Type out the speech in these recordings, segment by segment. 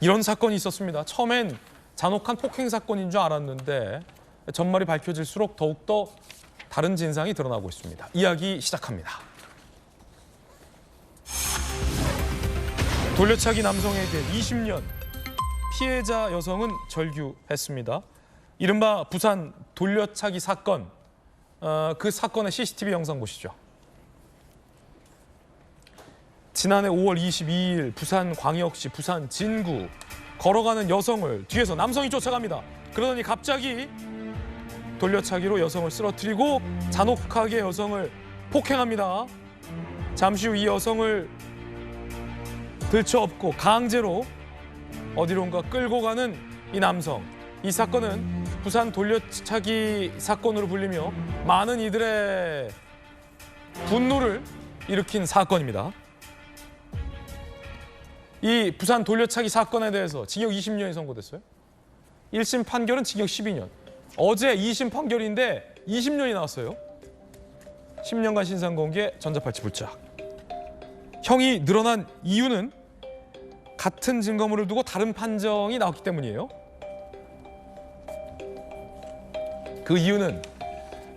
이런 사건이 있었습니다. 처음엔 잔혹한 폭행 사건인 줄 알았는데 전말이 밝혀질수록 더욱더 다른 진상이 드러나고 있습니다. 이야기 시작합니다. 돌려차기 남성에게 20년, 피해자 여성은 절규했습니다. 이른바 부산 돌려차기 사건, 그 사건의 CCTV 영상 보시죠. 지난해 5월 22일 부산광역시 부산 진구 걸어가는 여성을 뒤에서 남성이 쫓아갑니다. 그러더니 갑자기 돌려차기로 여성을 쓰러뜨리고 잔혹하게 여성을 폭행합니다. 잠시 후 이 여성을 들쳐업고 강제로 어디론가 끌고 가는 이 남성. 이 사건은 부산 돌려차기 사건으로 불리며 많은 이들의 분노를 일으킨 사건입니다. 이 부산 돌려차기 사건에 대해서 징역 20년이 선고됐어요. 1심 판결은 징역 12년. 어제 2심 판결인데 20년이 나왔어요. 10년간 신상공개, 전자팔찌 불작. 형이 늘어난 이유는 같은 증거물을 두고 다른 판정이 나왔기 때문이에요. 그 이유는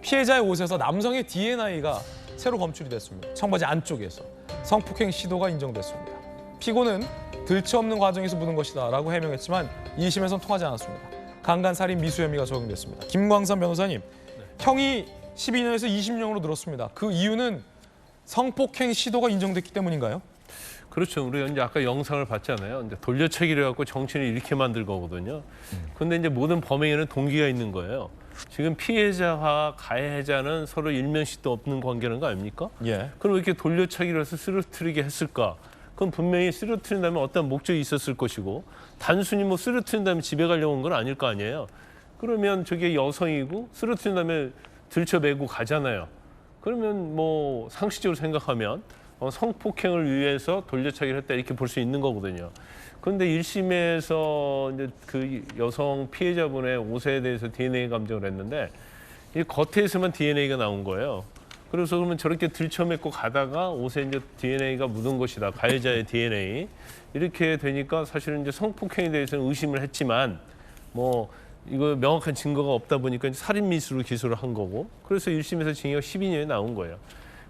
피해자의 옷에서 남성의 DNA가 새로 검출이 됐습니다. 청바지 안쪽에서 성폭행 시도가 인정됐습니다. 피고는 들쳐없는 과정에서 묻은 것이다라고 해명했지만 2심에선 통하지 않았습니다. 강간살인 미수 혐의가 적용됐습니다. 김광삼 변호사님, 형이 12년에서 20년으로 늘었습니다. 그 이유는 성폭행 시도가 인정됐기 때문인가요? 그렇죠. 우리가 이제 아까 영상을 봤잖아요. 이제 돌려차기를 해갖고 정신을 잃게 만들 거거든요. 근데 이제 모든 범행에는 동기가 있는 거예요. 지금 피해자와 가해자는 서로 일면식도 없는 관계라는 거 아닙니까? 예. 그럼 왜 이렇게 돌려차기를 해서 쓰러뜨리게 했을까? 그건 분명히 쓰러뜨린다면 어떤 목적이 있었을 것이고 단순히 뭐 쓰러뜨린다면 집에 가려고 온 건 아닐 거 아니에요. 그러면 저게 여성이고 쓰러뜨린 다음에 들쳐매고 가잖아요. 그러면 뭐 상식적으로 생각하면 성폭행을 위해서 돌려차기를 했다 이렇게 볼 수 있는 거거든요. 그런데 1심에서 이제 그 여성 피해자분의 옷에 대해서 DNA 감정을 했는데 이 겉에서만 DNA가 나온 거예요. 그래서 그러면 저렇게 들쳐매고 가다가 옷에 이제 DNA가 묻은 것이다. 가해자의 DNA. 이렇게 되니까 사실은 이제 성폭행에 대해서는 의심을 했지만 뭐 이거 명확한 증거가 없다 보니까 이제 살인 미수로 기소를 한 거고. 그래서 1심에서 징역 12년이 나온 거예요.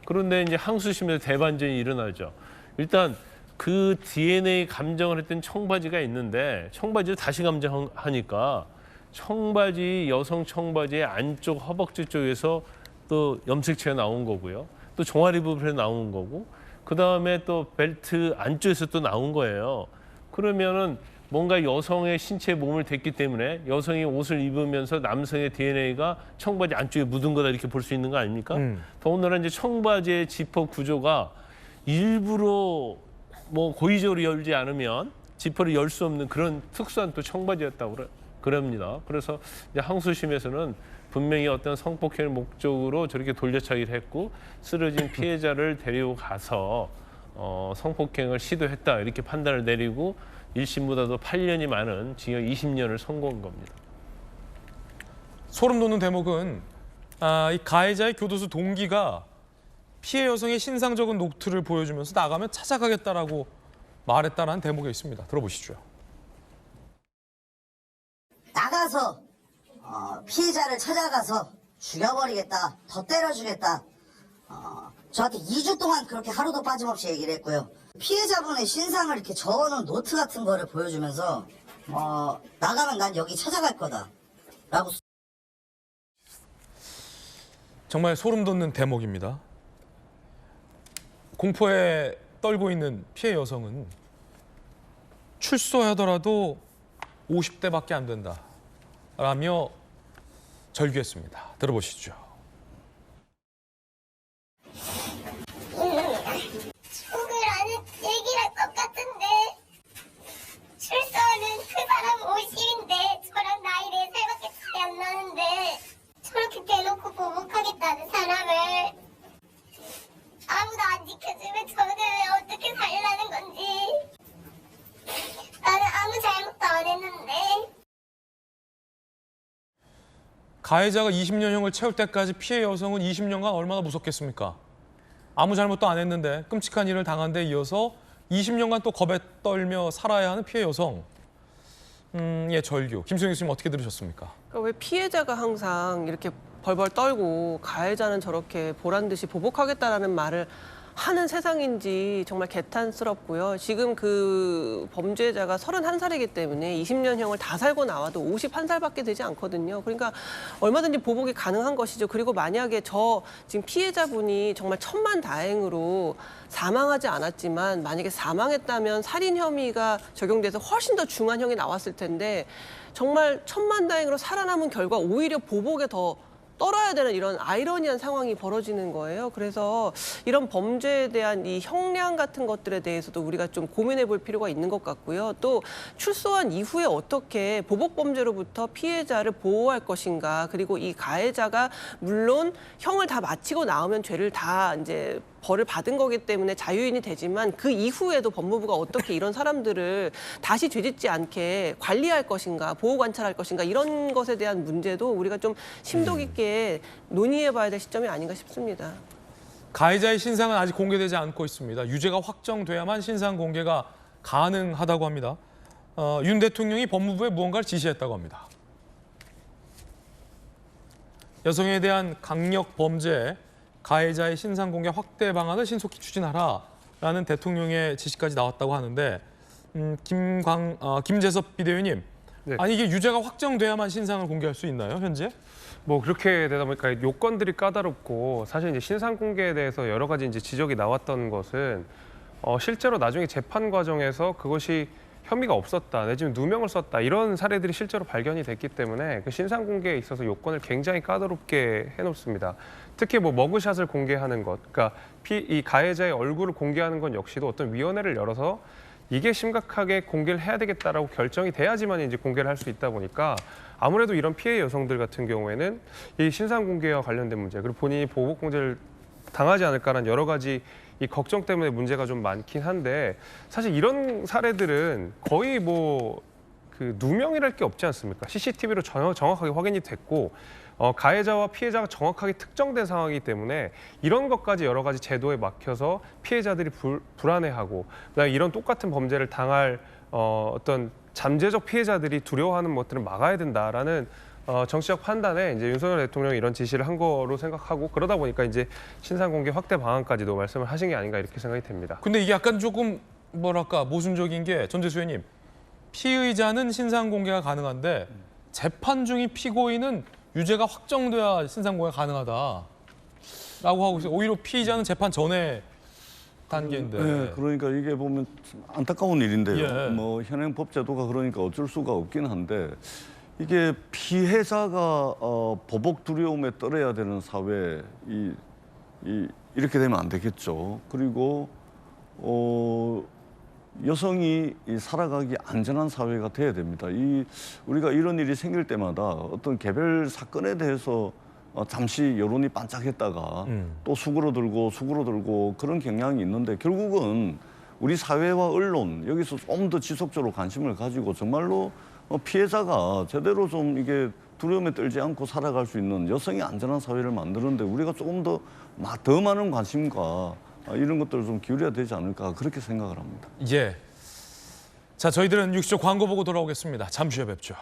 그런데 이제 항소심에서 대반전이 일어나죠. 일단 그 DNA 감정을 했던 청바지가 있는데 청바지를 다시 감정하니까 청바지, 여성 청바지의 안쪽 허벅지 쪽에서 또 염색체가 나온 거고요. 또 종아리 부분에 나온 거고, 그 다음에 또 벨트 안쪽에서 또 나온 거예요. 그러면은 뭔가 여성의 신체에 몸을 댔기 때문에 여성이 옷을 입으면서 남성의 DNA가 청바지 안쪽에 묻은 거다 이렇게 볼 수 있는 거 아닙니까? 더군다나 이제 청바지의 지퍼 구조가 일부러 뭐 고의적으로 열지 않으면 지퍼를 열 수 없는 그런 특수한 또 청바지였다고 그럽니다. 그래서 이제 항소심에서는 분명히 어떤 성폭행을 목적으로 저렇게 돌려차기를 했고 쓰러진 피해자를 데리고 가서 성폭행을 시도했다 이렇게 판단을 내리고 1심보다도 8년이 많은 징역 20년을 선고한 겁니다. 소름 돋는 대목은 이 가해자의 교도소 동기가 피해 여성의 신상적인 노트를 보여주면서 나가면 찾아가겠다라고 말했다는 대목에 있습니다. 들어보시죠. 나가서 피해자를 찾아가서 죽여버리겠다, 더 때려주겠다. 저한테 2주 동안 그렇게 하루도 빠짐없이 얘기를 했고요. 피해자분의 신상을 이렇게 적어놓은 노트 같은 거를 보여주면서 나가면 난 여기 찾아갈 거다 라고. 정말 소름 돋는 대목입니다. 공포에 떨고 있는 피해 여성은 출소하더라도 50대밖에 안 된다 라며 절규했습니다. 들어보시죠. 죽을 아는 얘기랑 똑같은데 출소는 그 사람 50인데 저랑 나이 4살밖에 차이 안 나는데 저렇게 대놓고 보복하겠다는 사람을 아무도 안 지켜주면 저는 왜 어떻게 살라는 건지. 나는 아무 잘못도 안 했는데. 가해자가 20년형을 채울 때까지 피해 여성은 20년간 얼마나 무섭겠습니까? 아무 잘못도 안 했는데 끔찍한 일을 당한 데 이어서 20년간 또 겁에 떨며 살아야 하는 피해 여성. 의 절규. 김수영 교수님 어떻게 들으셨습니까? 그러니까 왜 피해자가 항상 이렇게 벌벌 떨고 가해자는 저렇게 보란 듯이 보복하겠다라는 말을 하는 세상인지 정말 개탄스럽고요. 지금 그 범죄자가 31살이기 때문에 20년형을 다 살고 나와도 51살밖에 되지 않거든요. 그러니까 얼마든지 보복이 가능한 것이죠. 그리고 만약에 지금 피해자분이 정말 천만다행으로 사망하지 않았지만 만약에 사망했다면 살인 혐의가 적용돼서 훨씬 더 중한 형이 나왔을 텐데 정말 천만다행으로 살아남은 결과 오히려 보복에 더 떨어야 되는 이런 아이러니한 상황이 벌어지는 거예요. 그래서 이런 범죄에 대한 이 형량 같은 것들에 대해서도 우리가 좀 고민해 볼 필요가 있는 것 같고요. 또 출소한 이후에 어떻게 보복 범죄로부터 피해자를 보호할 것인가, 그리고 이 가해자가 물론 형을 다 마치고 나오면 죄를 다 이제 벌을 받은 거기 때문에 자유인이 되지만 그 이후에도 법무부가 어떻게 이런 사람들을 다시 죄짓지 않게 관리할 것인가, 보호 관찰할 것인가, 이런 것에 대한 문제도 우리가 좀 심도 깊게 논의해 봐야 될 시점이 아닌가 싶습니다. 가해자의 신상은 아직 공개되지 않고 있습니다. 유죄가 확정돼야만 신상 공개가 가능하다고 합니다. 윤 대통령이 법무부에 무언가를 지시했다고 합니다. 여성에 대한 강력 범죄, 가해자의 신상 공개 확대 방안을 신속히 추진하라라는 대통령의 지시까지 나왔다고 하는데, 김재섭 비대위원님, 네. 아니 이게 유죄가 확정돼야만 신상을 공개할 수 있나요, 현재? 뭐 그렇게 되다 보니까 요건들이 까다롭고, 사실 이제 신상 공개에 대해서 여러 가지 이제 지적이 나왔던 것은 실제로 나중에 재판 과정에서 그것이 혐의가 없었다, 내지는 누명을 썼다, 이런 사례들이 실제로 발견이 됐기 때문에 그 신상 공개에 있어서 요건을 굉장히 까다롭게 해놓습니다. 특히 뭐 머그샷을 공개하는 것, 그러니까 이 가해자의 얼굴을 공개하는 건 역시도 어떤 위원회를 열어서 이게 심각하게 공개를 해야 되겠다라고 결정이 돼야지만 이제 공개를 할 수 있다 보니까, 아무래도 이런 피해 여성들 같은 경우에는 이 신상 공개와 관련된 문제, 그리고 본인이 보복 공개를 당하지 않을까라는 여러 가지 이 걱정 때문에 문제가 좀 많긴 한데, 사실 이런 사례들은 거의 뭐 그 누명이랄 게 없지 않습니까? CCTV로 정확하게 확인이 됐고, 가해자와 피해자가 정확하게 특정된 상황이기 때문에 이런 것까지 여러 가지 제도에 막혀서 피해자들이 불안해하고, 그다음에 이런 똑같은 범죄를 당할 어떤 잠재적 피해자들이 두려워하는 것들을 막아야 된다라는 정치적 판단에 이제 윤석열 대통령이 이런 지시를 한 거로 생각하고, 그러다 보니까 이제 신상 공개 확대 방안까지도 말씀을 하신 게 아닌가 이렇게 생각이 됩니다. 근데 이게 약간 조금 뭐랄까 모순적인 게, 전재수 의원님, 피의자는 신상 공개가 가능한데 재판 중인 피고인은 유죄가 확정돼야 신상 공개가 가능하다라고 하고 있어요. 오히려 피의자는 재판 전에 단계인데. 네, 그러니까 이게 보면 참 안타까운 일인데요. 예. 뭐 현행 법 제도가 그러니까 어쩔 수가 없긴 한데, 이게 피해자가 보복 두려움에 떨어야 되는 사회, 이렇게 되면 안 되겠죠. 그리고 여성이 살아가기 안전한 사회가 돼야 됩니다. 우리가 이런 일이 생길 때마다 어떤 개별 사건에 대해서 잠시 여론이 반짝했다가 또 수그러들고 그런 경향이 있는데, 결국은 우리 사회와 언론 여기서 좀 더 지속적으로 관심을 가지고 정말로 피해자가 제대로 좀 이게 두려움에 떨지 않고 살아갈 수 있는 여성이 안전한 사회를 만드는데 우리가 조금 더 많은 관심과 이런 것들을 좀 기울여야 되지 않을까, 그렇게 생각을 합니다. 예. 자, 저희들은 6조 광고 보고 돌아오겠습니다. 잠시 후에 뵙죠.